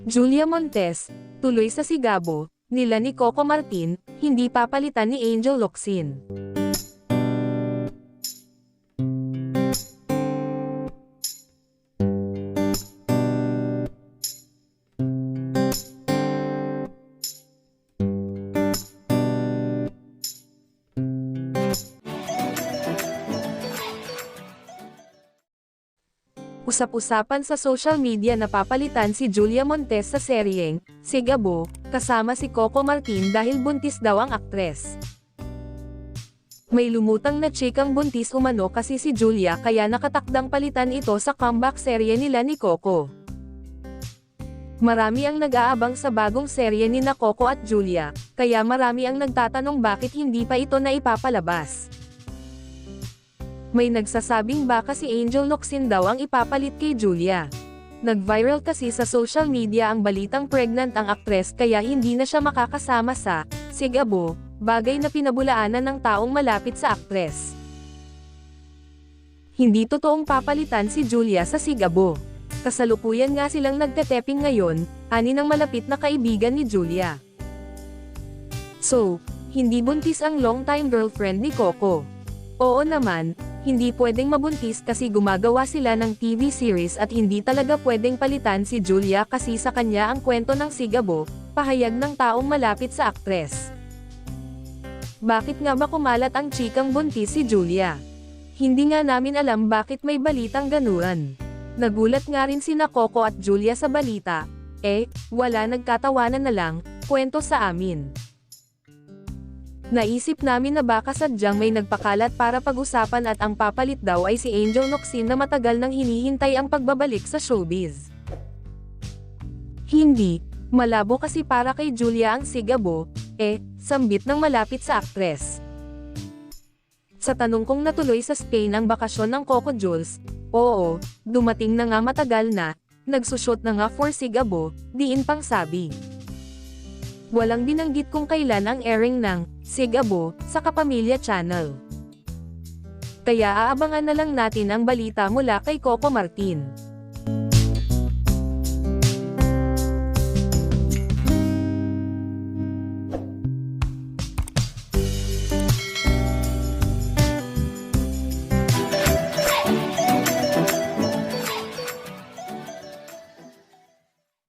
Julia Montes, tuloy sa sigabo, nila ni Coco Martin, hindi papalitan ni Angel Locsin. Usap-usapan sa social media na papalitan si Julia Montes sa seryeng Sigabo, kasama si Coco Martin dahil buntis daw ang aktres. May lumutang na chikang buntis umano kasi si Julia kaya nakatakdang palitan ito sa comeback serye nila ni Coco. Marami ang nag-aabang sa bagong serye ni na Coco at Julia, kaya marami ang nagtatanong bakit hindi pa ito na ipapalabas. May nagsasabing baka si Angel Locsin daw ang ipapalit kay Julia. Nag-viral kasi sa social media ang balitang pregnant ang aktres kaya hindi na siya makakasama sa Sigabo, bagay na pinabulaanan ng taong malapit sa aktres. Hindi totoong papalitan si Julia sa Sigabo. Kasalukuyan nga silang nagteteping ngayon, ani ng malapit na kaibigan ni Julia. So, hindi buntis ang long-time girlfriend ni Coco. Oo naman, hindi pwedeng mabuntis kasi gumagawa sila ng TV series at hindi talaga pwedeng palitan si Julia kasi sa kanya ang kwento ng Sigabo, pahayag ng taong malapit sa aktres. Bakit nga ba kumalat ang chikang buntis si Julia? Hindi nga namin alam bakit may balitang ganuan. Nagulat nga rin sina Coco at Julia sa balita, wala, nagkatawanan na lang, kwento sa amin. Naisip namin na baka sadyang may nagpakalat para pag-usapan at ang papalit daw ay si Angel Locsin na matagal nang hinihintay ang pagbabalik sa showbiz. Hindi, malabo kasi para kay Julia ang Sigabo, sambit ng malapit sa aktres. Sa tanong kung natuloy sa Spain ang bakasyon ng Coco Jules, oo, dumating na nga matagal na, nagsushoot na nga for Sigabo, diin pang sabi. Walang binanggit kung kailan ang airing ng Sigabo sa Kapamilya Channel. Kaya aabangan na lang natin ang balita mula kay Coco Martin.